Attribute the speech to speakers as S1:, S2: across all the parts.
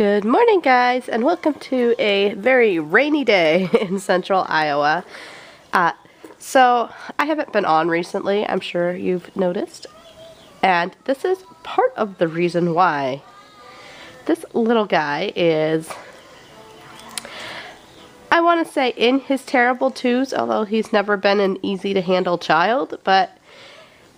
S1: Good morning, guys, and welcome to a very rainy day in central Iowa. So I haven't been on recently, I'm sure you've noticed, and this is part of the reason why. This little guy is, I want to say, in his terrible twos, although he's never been an easy to handle child, but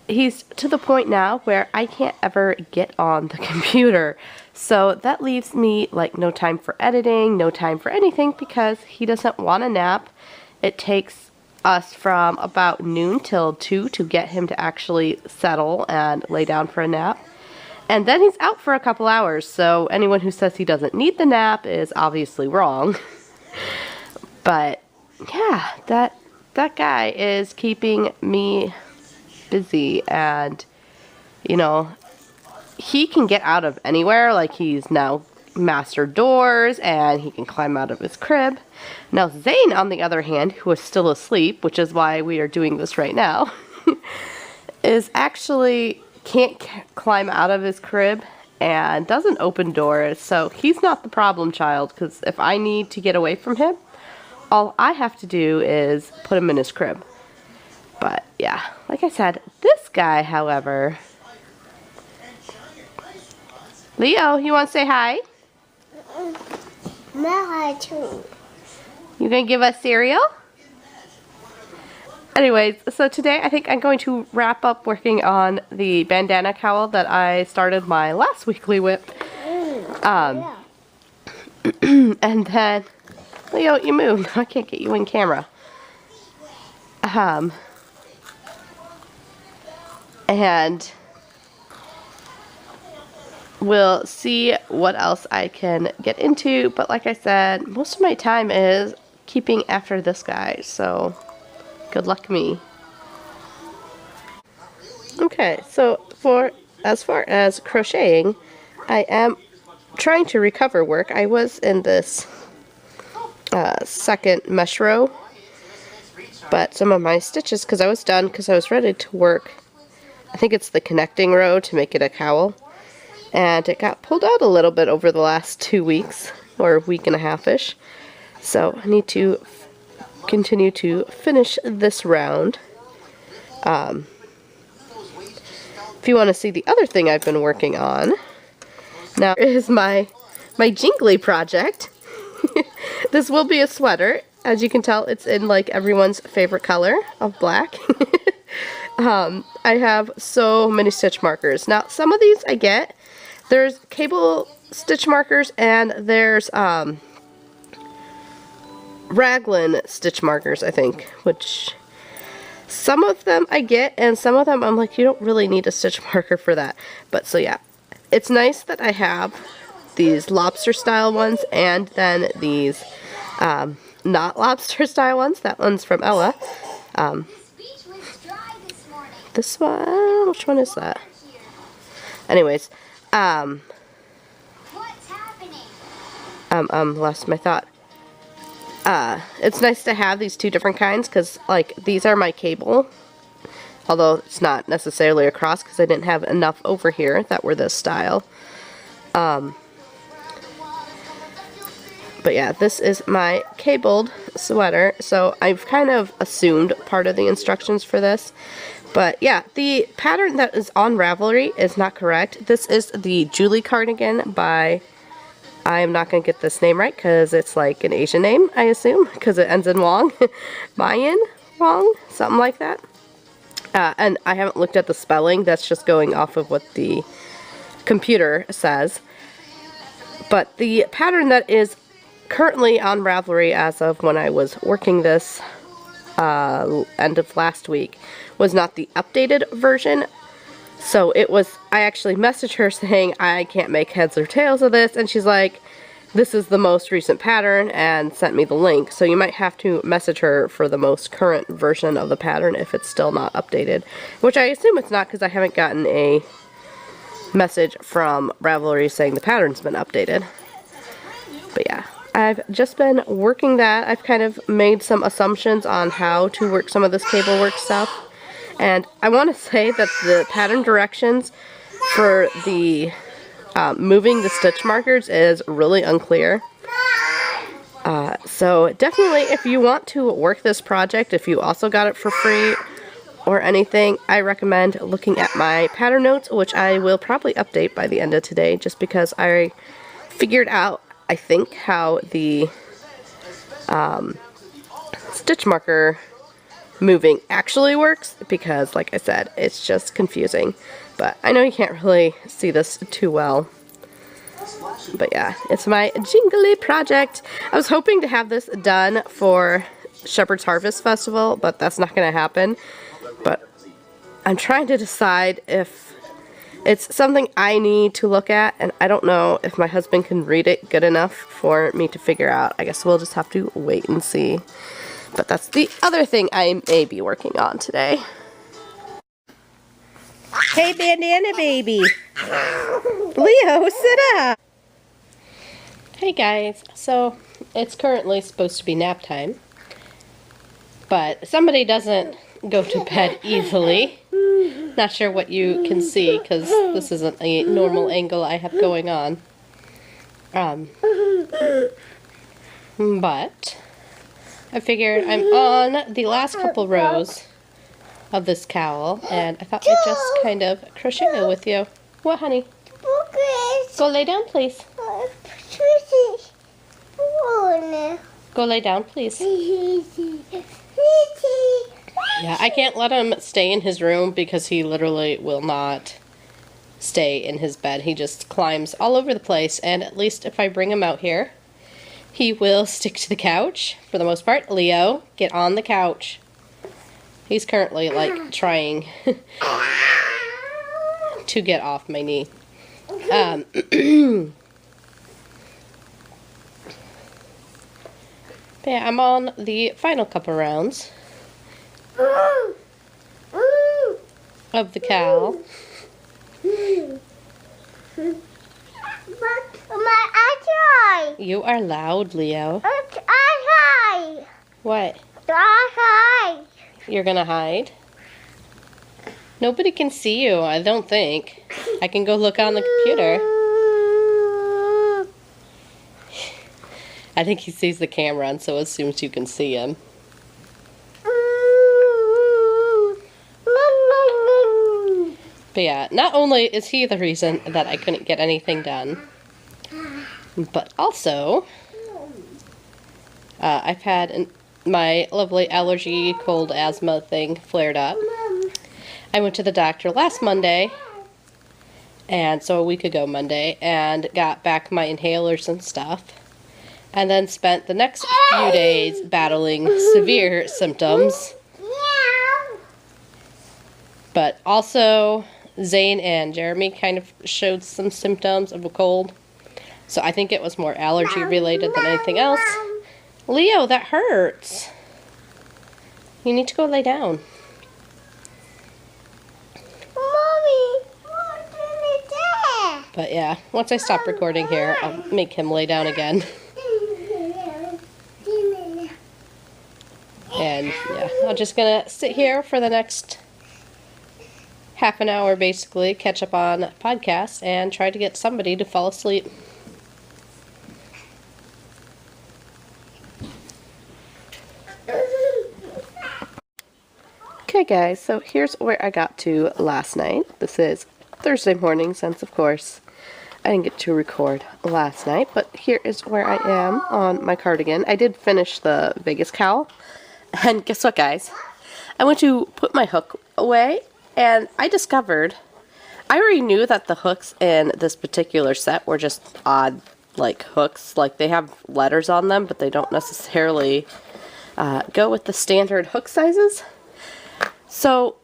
S1: he's to the point now where I can't ever get on the computer. So that leaves me like no time for editing, no time for anything, because he doesn't want a nap. It takes us from about noon till 2 to get him to actually settle and lay down for a nap. And then he's out for a couple hours, so anyone who says he doesn't need the nap is obviously wrong. But yeah, that guy is keeping me busy, and you know, he can get out of anywhere. Like, he's now mastered doors and he can climb out of his crib. Now Zane, on the other hand, who is still asleep, which is why we are doing this right now, is actually can't climb out of his crib and doesn't open doors. So he's not the problem child, because if I need to get away from him, all I have to do is put him in his crib. But yeah, like I said, this guy, however... Leo, you want to say hi?
S2: Hi too.
S1: You gonna give us cereal? Anyways, so today I think I'm going to wrap up working on the bandana cowl that I started my last weekly WIP.
S2: Yeah.
S1: And then, Leo, you moved. I can't get you in camera. And we'll see what else I can get into, but like I said, most of my time is keeping after this guy, so good luck me. Okay, so as far as crocheting, I am trying to recover work. I was in this second mesh row, but some of my stitches, because I was done, because I was ready to work, I think it's the connecting row to make it a cowl. And it got pulled out a little bit over the last 2 weeks, or a week and a half-ish. So I need to continue to finish this round. If you want to see the other thing I've been working on, now is my jingly project. This will be a sweater. As you can tell, it's in like everyone's favorite color of black. I have so many stitch markers. Now, some of these I get. There's cable stitch markers and there's raglan stitch markers, I think, which some of them I get, and some of them I'm like, you don't really need a stitch marker for that. But so yeah, it's nice that I have these lobster style ones and then these not lobster style ones. That one's from Ella. This one, which one is that? Anyways, lost my thought. It's nice to have these two different kinds, because like these are my cable, although it's not necessarily across because I didn't have enough over here that were this style. But yeah, this is my cabled sweater, so I've kind of assumed part of the instructions for this. But yeah, the pattern that is on Ravelry is not correct. This is the Julie cardigan by, I am not going to get this name right because it's like an Asian name, I assume, because it ends in Wong. Mayan Wong, something like that. And I haven't looked at the spelling, that's just going off of what the computer says. But the pattern that is currently on Ravelry as of when I was working this end of last week was not the updated version. So it was, I actually messaged her saying I can't make heads or tails of this, and she's like, this is the most recent pattern, and sent me the link. So you might have to message her for the most current version of the pattern if it's still not updated, which I assume it's not, because I haven't gotten a message from Ravelry saying the pattern's been updated. But yeah, I've just been working that. I've kind of made some assumptions on how to work some of this cable work stuff. And I want to say that the pattern directions for the moving the stitch markers is really unclear. So definitely if you want to work this project, if you also got it for free or anything, I recommend looking at my pattern notes, which I will probably update by the end of today, just because I figured out, I think, how the stitch marker moving actually works, because like I said, it's just confusing. But I know you can't really see this too well. But yeah, it's my jingly project. I was hoping to have this done for Shepherd's Harvest Festival, but that's not going to happen. But I'm trying to decide if it's something I need to look at, and I don't know if my husband can read it good enough for me to figure out. I guess we'll just have to wait and see. But that's the other thing I may be working on today. Hey, bandana baby. Leo, sit up. Hey guys, so it's currently supposed to be nap time, but somebody doesn't go to bed easily. Not sure what you can see because this isn't a normal angle I have going on. But I figured I'm on the last couple rows of this cowl, and I thought I'd just kind of crochet it with you. What, honey? Go lay down, please. Go lay down, please. Yeah, I can't let him stay in his room because he literally will not stay in his bed. He just climbs all over the place, and at least if I bring him out here, he will stick to the couch for the most part. Leo, get on the couch. He's currently like trying to get off my knee. But yeah, I'm on the final couple rounds of the cowl. You are loud, Leo. What? You're gonna hide? Nobody can see you, I don't think. I can go look on the computer. I think he sees the camera and so assumes you can see him. But yeah, not only is he the reason that I couldn't get anything done, but also I've had my lovely allergy, cold, asthma thing flared up. I went to the doctor last Monday, and so a week ago Monday, and got back my inhalers and stuff, and then spent the next few days battling severe symptoms. But also, Zane and Jeremy kind of showed some symptoms of a cold, so I think it was more allergy related than anything else. Leo, that hurts. You need to go lay down. But yeah, once I stop recording here, I'll make him lay down again. And yeah, I'm just gonna sit here for the next half an hour basically, catch up on podcasts, and try to get somebody to fall asleep. Okay guys, so here's where I got to last night. This is Thursday morning, since of course I didn't get to record last night, but here is where I am on my cardigan. I did finish the Vegas cowl, and guess what guys? I went to put my hook away, and I discovered, I already knew that the hooks in this particular set were just odd, like, hooks. Like, they have letters on them, but they don't necessarily go with the standard hook sizes. So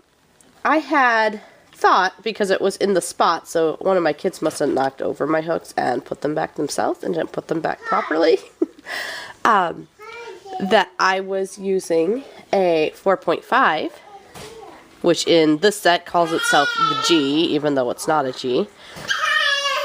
S1: I had thought, because it was in the spot, so one of my kids must have knocked over my hooks and put them back themselves and didn't put them back properly, that I was using a 4.5, which in this set calls itself the G, even though it's not a G.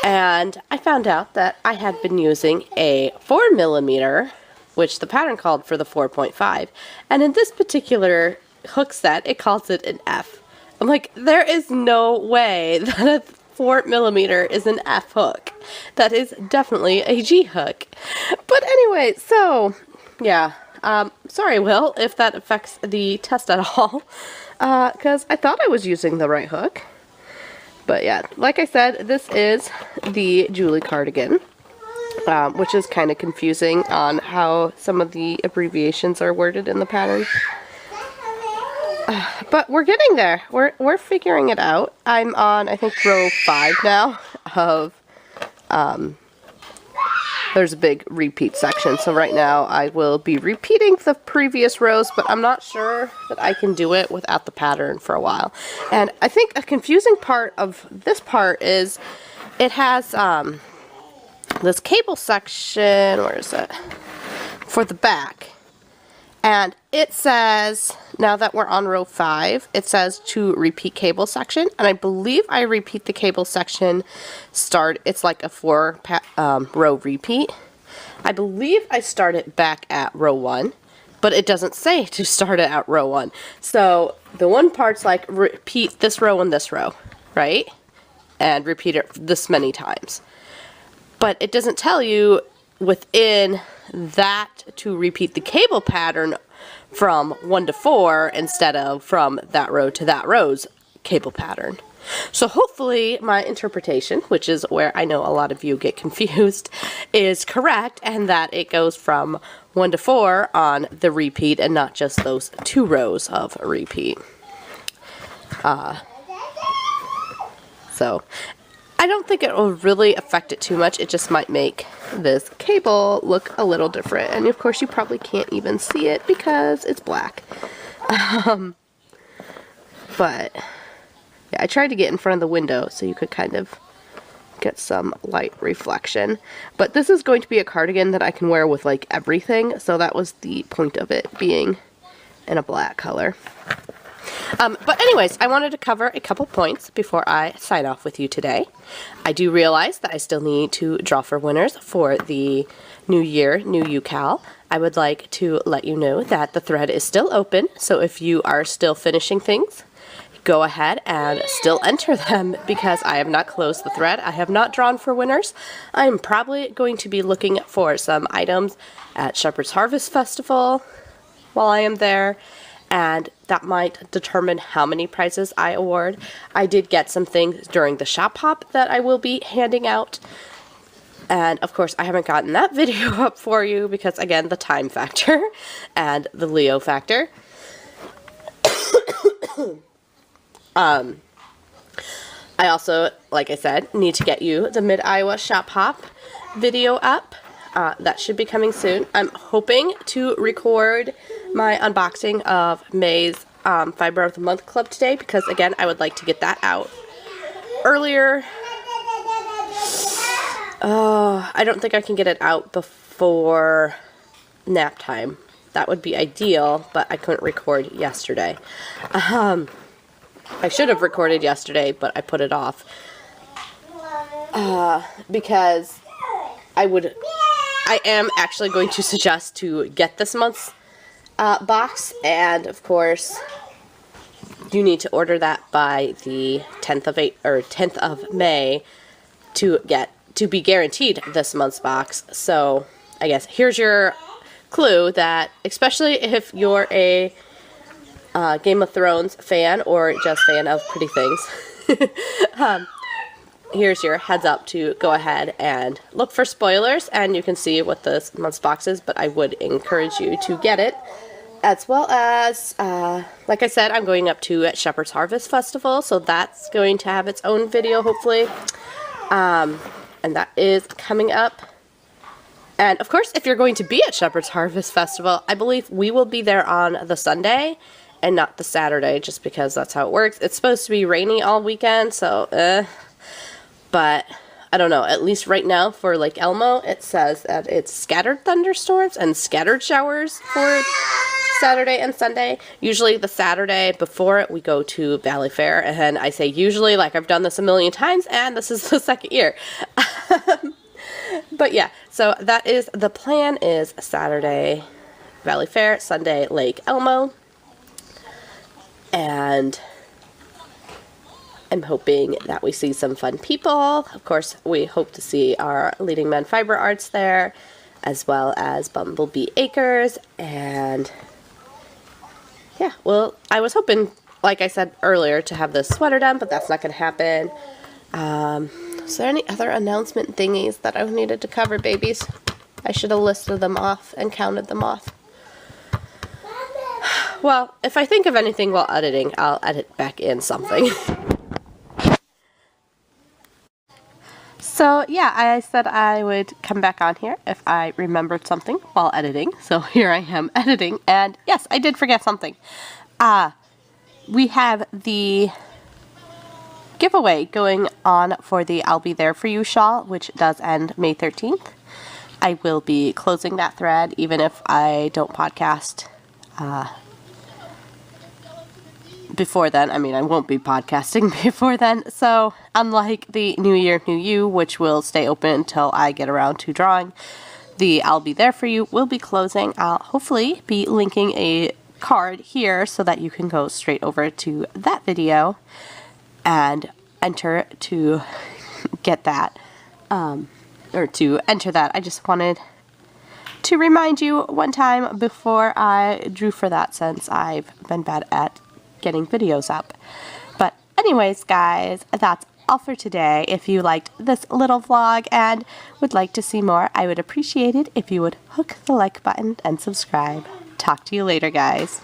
S1: And I found out that I had been using a 4mm, which the pattern called for the 4.5. And in this particular hook set, it calls it an F. I'm like, there is no way that a 4mm is an F hook. That is definitely a G hook. But anyway, so yeah, sorry, Will, if that affects the test at all, because I thought I was using the right hook. But yeah, like I said, this is the Julie cardigan, which is kind of confusing on how some of the abbreviations are worded in the pattern. But we're getting there. We're figuring it out. I'm on, I think, row 5 now of, there's a big repeat section. So right now I will be repeating the previous rows, but I'm not sure that I can do it without the pattern for a while. And I think a confusing part of this part is it has this cable section, where is it, for the back. And it says, now that we're on row 5, it says to repeat cable section. And I believe I repeat the cable section it's like a 4 row repeat. I believe I start it back at row 1, but it doesn't say to start it at row 1. So the one part's like repeat this row and this row, right? And repeat it this many times. But it doesn't tell you within that to repeat the cable pattern from 1 to 4 instead of from that row to that row's cable pattern. So hopefully my interpretation, which is where I know a lot of you get confused, is correct, and that it goes from 1 to 4 on the repeat and not just those 2 rows of repeat. So I don't think it will really affect it too much. It just might make this cable look a little different. And of course you probably can't even see it because it's black. But yeah, I tried to get in front of the window so you could kind of get some light reflection. But this is going to be a cardigan that I can wear with like everything. So that was the point of it being in a black color. But anyways, I wanted to cover a couple points before I sign off with you today. I do realize that I still need to draw for winners for the new year, new UCal. I would like to let you know that the thread is still open, so if you are still finishing things, go ahead and still enter them because I have not closed the thread. I have not drawn for winners. I'm probably going to be looking for some items at Shepherd's Harvest Festival while I am there, and that might determine how many prizes I award. I did get some things during the shop hop that I will be handing out. And of course, I haven't gotten that video up for you because, again, the time factor and the Leo factor. I also, like I said, need to get you the Mid-Iowa shop hop video up. That should be coming soon. I'm hoping to record my unboxing of May's Fiber of the Month Club today because, again, I would like to get that out earlier. I don't think I can get it out before nap time. That would be ideal, but I couldn't record yesterday. I should have recorded yesterday, but I put it off because I am actually going to suggest to get this month's box, and of course you need to order that by the 10th of May to be guaranteed this month's box. So I guess here's your clue that, especially if you're a Game of Thrones fan or just fan of pretty things, here's your heads up to go ahead and look for spoilers, and you can see what this month's box is, but I would encourage you to get it. As well as, like I said, I'm going up to Shepherd's Harvest Festival, so that's going to have its own video, hopefully. And that is coming up. And of course, if you're going to be at Shepherd's Harvest Festival, I believe we will be there on the Sunday and not the Saturday, just because that's how it works. It's supposed to be rainy all weekend, so but I don't know, at least right now for Lake Elmo, it says that it's scattered thunderstorms and scattered showers for Saturday and Sunday. Usually the Saturday before it, we go to Valley Fair, and I say usually like I've done this a million times, and this is the second year. But yeah, so that is the plan, is Saturday Valley Fair, Sunday Lake Elmo. And I'm hoping that we see some fun people. Of course, we hope to see our Leading Men Fiber Arts there, as well as Bumblebee Acres, and yeah, well, I was hoping, like I said earlier, to have this sweater done, but that's not going to happen. Is there any other announcement thingies that I needed to cover, babies? I should have listed them off and counted them off. Well, if I think of anything while editing, I'll edit back in something. So yeah, I said I would come back on here if I remembered something while editing. So here I am editing, and yes, I did forget something. We have the giveaway going on for the I'll Be There For You shawl, which does end May 13th. I will be closing that thread even if I don't podcast before then. I mean, I won't be podcasting before then. So unlike the New Year, New You, which will stay open until I get around to drawing, the I'll Be There For You will be closing. I'll hopefully be linking a card here so that you can go straight over to that video and enter to get that, or to enter that. I just wanted to remind you one time before I drew for that, since I've been bad at getting videos up. But anyways, guys, that's all for today. If you liked this little vlog and would like to see more, I would appreciate it if you would hook the like button and subscribe. Talk to you later, guys.